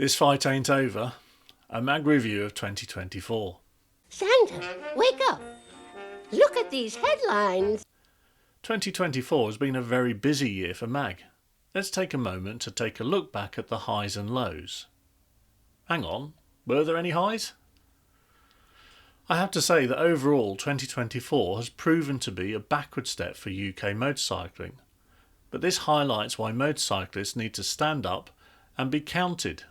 This fight ain't over. A mag review of 2024. Santa, wake up! Look at these headlines! 2024 has been a very busy year for mag. Let's take a moment to take a look back at the highs and lows. Hang on, were there any highs? I have to say that overall 2024 has proven to be a backward step for UK motorcycling. But this highlights why motorcyclists need to stand up and be counted.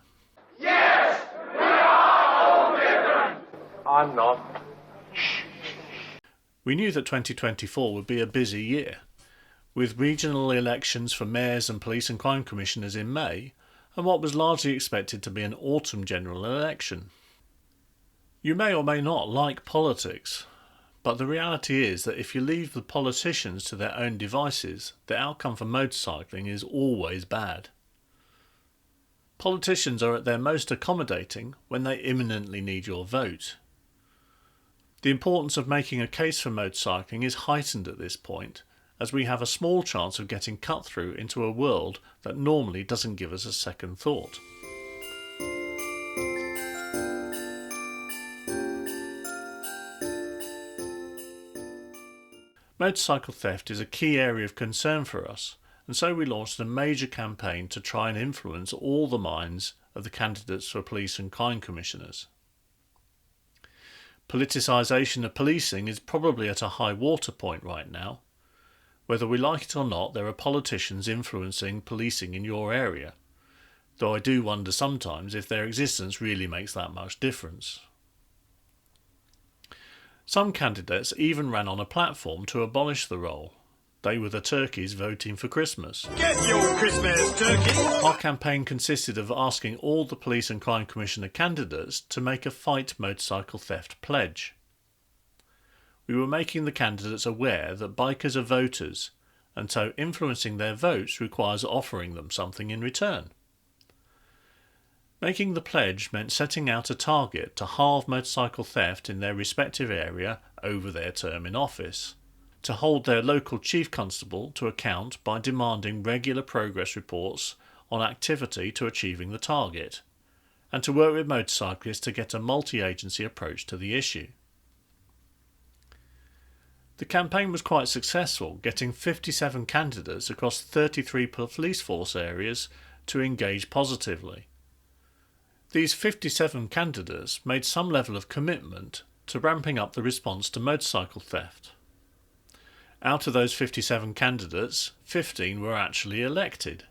Yes, we are all different. I'm not. We knew that 2024 would be a busy year, with regional elections for mayors and police and crime commissioners in May, and what was largely expected to be an autumn general election. You may or may not like politics, but the reality is that if you leave the politicians to their own devices, the outcome for motorcycling is always bad. Politicians are at their most accommodating when they imminently need your vote. The importance of making a case for motorcycling is heightened at this point, as we have a small chance of getting cut through into a world that normally doesn't give us a second thought. Motorcycle theft is a key area of concern for us, and so we launched a major campaign to try and influence all the minds of the candidates for police and crime commissioners. Politicisation of policing is probably at a high water point right now. Whether we like it or not, there are politicians influencing policing in your area, though I do wonder sometimes if their existence really makes that much difference. Some candidates even ran on a platform to abolish the role. They were the turkeys voting for Christmas. Get your Christmas turkey. Our campaign consisted of asking all the Police and Crime Commissioner candidates to make a Fight Motorcycle Theft pledge. We were making the candidates aware that bikers are voters, and so influencing their votes requires offering them something in return. Making the pledge meant setting out a target to halve motorcycle theft in their respective area over their term in office, to hold their local chief constable to account by demanding regular progress reports on activity to achieving the target, and to work with motorcyclists to get a multi-agency approach to the issue. The campaign was quite successful, getting 57 candidates across 33 police force areas to engage positively. These 57 candidates made some level of commitment to ramping up the response to motorcycle theft. Out of those 57 candidates, 15 were actually elected.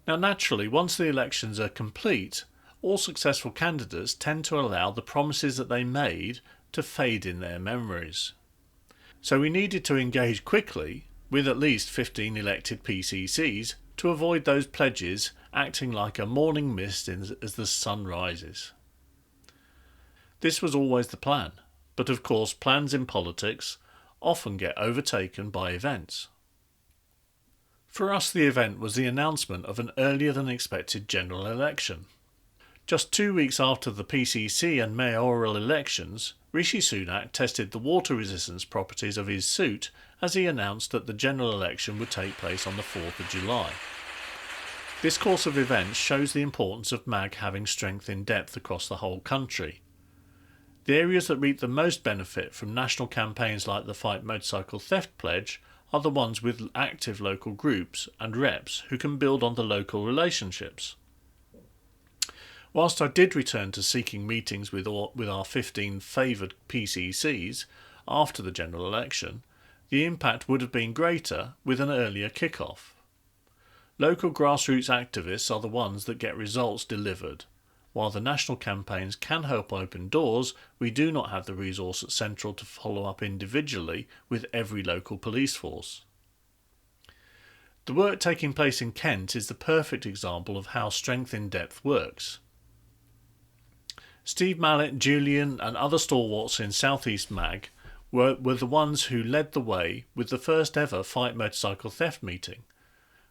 Now naturally, once the elections are complete, all successful candidates tend to allow the promises that they made to fade in their memories. So we needed to engage quickly with at least 15 elected PCCs to avoid those pledges acting like a morning mist as the sun rises. This was always the plan, but of course plans in politics often get overtaken by events. For us, the event was the announcement of an earlier than expected general election. Just 2 weeks after the PCC and mayoral elections, Rishi Sunak tested the water resistance properties of his suit as he announced that the general election would take place on the 4th of July. This course of events shows the importance of MAG having strength in depth across the whole country. The areas that reap the most benefit from national campaigns like the Fight Motorcycle Theft Pledge are the ones with active local groups and reps who can build on the local relationships. Whilst I did return to seeking meetings with our 15 favoured PCCs after the general election, the impact would have been greater with an earlier kick-off. Local grassroots activists are the ones that get results delivered. While the national campaigns can help open doors, we do not have the resource at Central to follow up individually with every local police force. The work taking place in Kent is the perfect example of how strength in depth works. Steve Mallet, Julian and other stalwarts in South East MAG were the ones who led the way with the first ever Fight Motorcycle Theft meeting.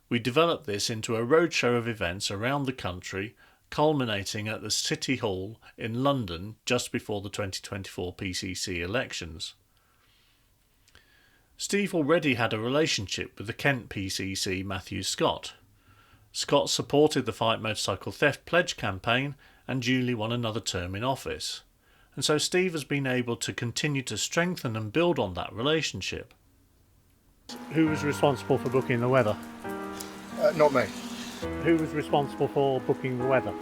We developed this into a roadshow of events around the country, culminating at the City Hall in London just before the 2024 PCC elections. Steve already had a relationship with the Kent PCC Matthew Scott, Scott supported the Fight Motorcycle Theft Pledge campaign and duly won another term in office, and so Steve has been able to continue to strengthen and build on that relationship. Who was responsible for booking the weather? Not me. Who was responsible for booking the weather?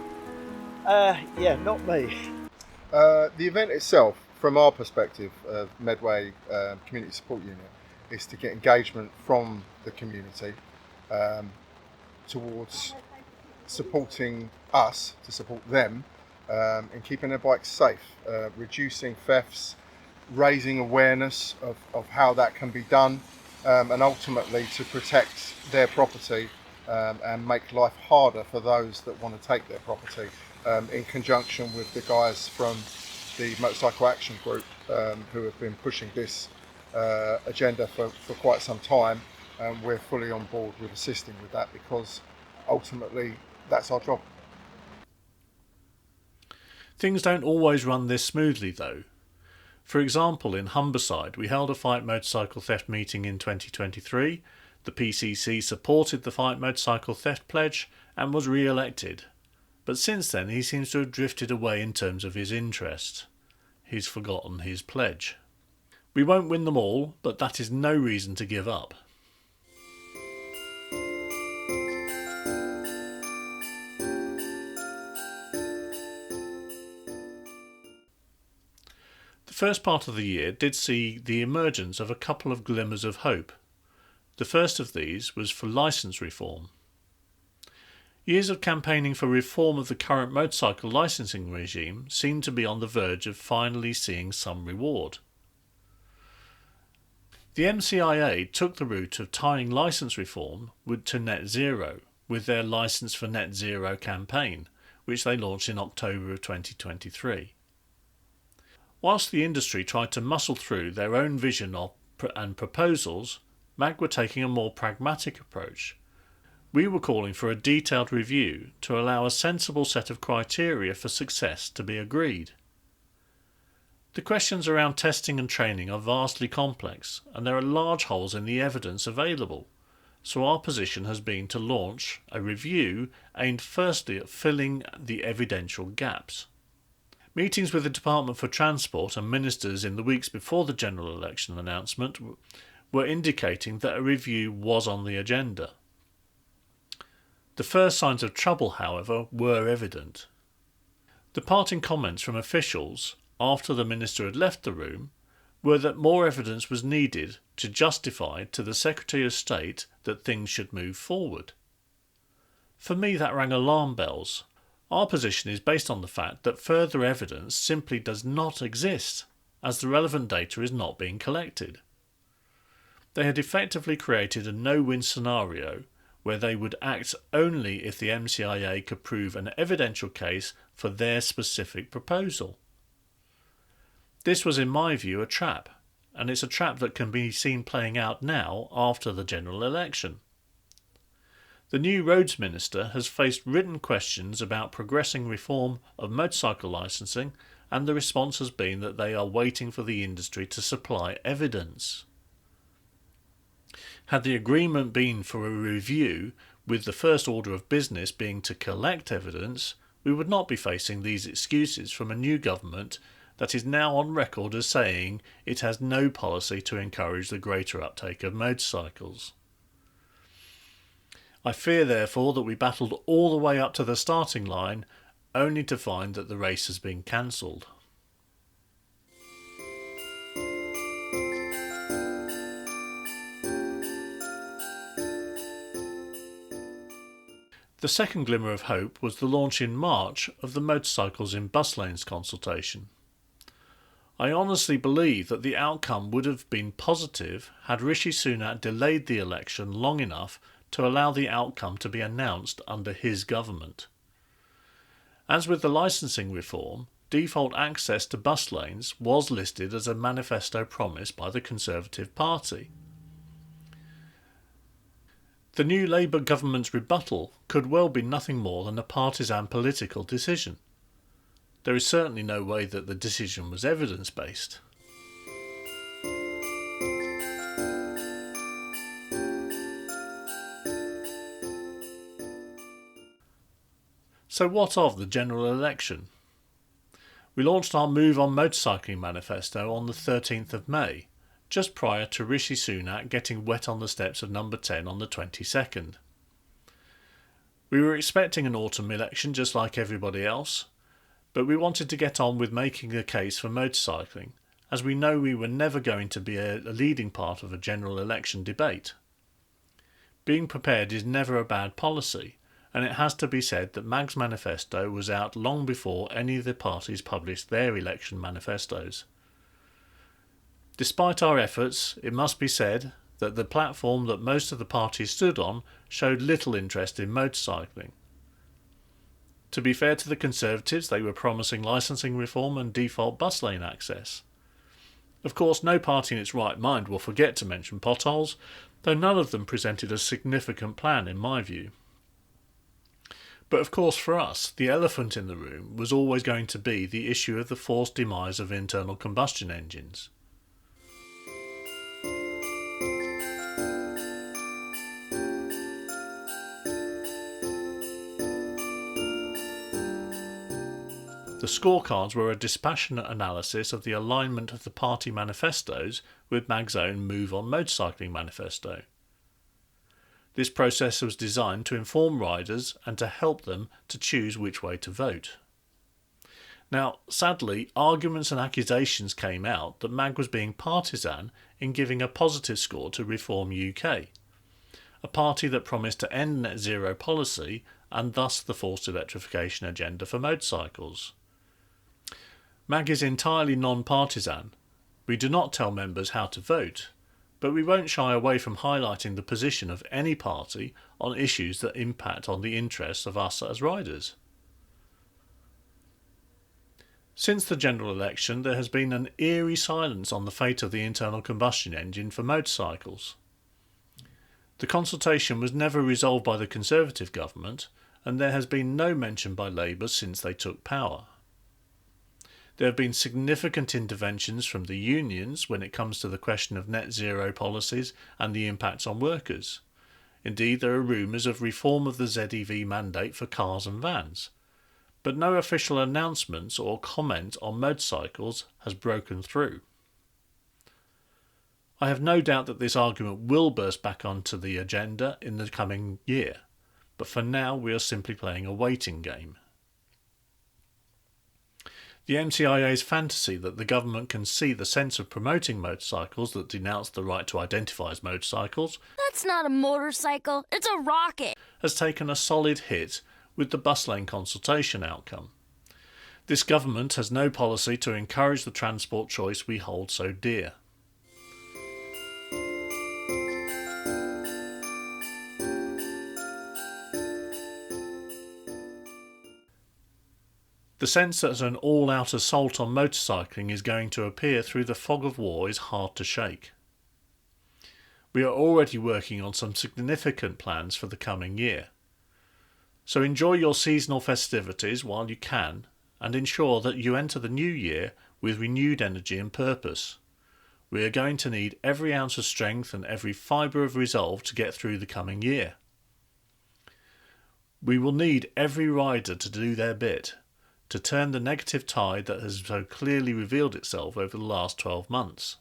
Yeah, not me. The event itself, from our perspective of Medway Community Support Unit, is to get engagement from the community towards supporting us, to support them in keeping their bikes safe, reducing thefts, raising awareness of how that can be done, and ultimately to protect their property and make life harder for those that want to take their property, in conjunction with the guys from the Motorcycle Action Group who have been pushing this agenda for quite some time. We're fully on board with assisting with that because ultimately that's our job. Things don't always run this smoothly though. For example, in Humberside we held a Fight Motorcycle Theft meeting in 2023, the PCC supported the Fight Motorcycle Theft Pledge and was re-elected. But since then he seems to have drifted away in terms of his interest. He's forgotten his pledge. We won't win them all, but that is no reason to give up. The first part of the year did see the emergence of a couple of glimmers of hope. The first of these was for licence reform. Years of campaigning for reform of the current motorcycle licensing regime seem to be on the verge of finally seeing some reward. The MCIA took the route of tying licence reform to net zero with their Licence for Net Zero campaign, which they launched in October of 2023. Whilst the industry tried to muscle through their own vision and proposals, MAG were taking a more pragmatic approach. We were calling for a detailed review to allow a sensible set of criteria for success to be agreed. The questions around testing and training are vastly complex, and there are large holes in the evidence available, so our position has been to launch a review aimed firstly at filling the evidential gaps. Meetings with the Department for Transport and ministers in the weeks before the general election announcement were indicating that a review was on the agenda. The first signs of trouble, however, were evident. The parting comments from officials, after the minister had left the room, were that more evidence was needed to justify to the Secretary of State that things should move forward. For me that rang alarm bells. Our position is based on the fact that further evidence simply does not exist, as the relevant data is not being collected. They had effectively created a no-win scenario where they would act only if the MCIA could prove an evidential case for their specific proposal. This was, in my view, a trap, and it's a trap that can be seen playing out now after the general election. The new Roads Minister has faced written questions about progressing reform of motorcycle licensing, and the response has been that they are waiting for the industry to supply evidence. Had the agreement been for a review, with the first order of business being to collect evidence, we would not be facing these excuses from a new government that is now on record as saying it has no policy to encourage the greater uptake of motorcycles. I fear therefore that we battled all the way up to the starting line only to find that the race has been cancelled. The second glimmer of hope was the launch in March of the Motorcycles in Bus Lanes consultation. I honestly believe that the outcome would have been positive had Rishi Sunak delayed the election long enough to allow the outcome to be announced under his government. As with the licensing reform, default access to bus lanes was listed as a manifesto promise by the Conservative Party. The new Labour government's rebuttal could well be nothing more than a partisan political decision. There is certainly no way that the decision was evidence-based. So what of the general election? We launched our Move on Motorcycling manifesto on the 13th of May, just prior to Rishi Sunak getting wet on the steps of number 10 on the 22nd. We were expecting an autumn election just like everybody else, but we wanted to get on with making a case for motorcycling, as we know we were never going to be a leading part of a general election debate. Being prepared is never a bad policy, and it has to be said that MAG's manifesto was out long before any of the parties published their election manifestos. Despite our efforts, it must be said that the platform that most of the parties stood on showed little interest in motorcycling. To be fair to the Conservatives, they were promising licensing reform and default bus lane access. Of course, no party in its right mind will forget to mention potholes, though none of them presented a significant plan in my view. But of course for us, the elephant in the room was always going to be the issue of the forced demise of internal combustion engines. The scorecards were a dispassionate analysis of the alignment of the party manifestos with MAG's own Move on Motorcycling manifesto. This process was designed to inform riders and to help them to choose which way to vote. Now, sadly, arguments and accusations came out that MAG was being partisan in giving a positive score to Reform UK, a party that promised to end net zero policy and thus the forced electrification agenda for motorcycles. MAG is entirely non-partisan. We do not tell members how to vote, but we won't shy away from highlighting the position of any party on issues that impact on the interests of us as riders. Since the general election, there has been an eerie silence on the fate of the internal combustion engine for motorcycles. The consultation was never resolved by the Conservative government, and there has been no mention by Labour since they took power. There have been significant interventions from the unions when it comes to the question of net zero policies and the impacts on workers. Indeed, there are rumours of reform of the ZEV mandate for cars and vans, but no official announcements or comment on motorcycles has broken through. I have no doubt that this argument will burst back onto the agenda in the coming year, but for now we are simply playing a waiting game. The MCIA's fantasy that the government can see the sense of promoting motorcycles that denounce the right to identify as motorcycles That's not a motorcycle, it's a rocket. has taken a solid hit with the bus lane consultation outcome. This government has no policy to encourage the transport choice we hold so dear. The sense that an all-out assault on motorcycling is going to appear through the fog of war is hard to shake. We are already working on some significant plans for the coming year. So enjoy your seasonal festivities while you can, and ensure that you enter the new year with renewed energy and purpose. We are going to need every ounce of strength and every fibre of resolve to get through the coming year. We will need every rider to do their bit, to turn the negative tide that has so clearly revealed itself over the last 12 months.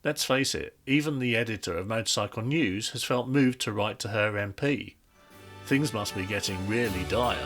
Let's face it, even the editor of Motorcycle News has felt moved to write to her MP. Things must be getting really dire.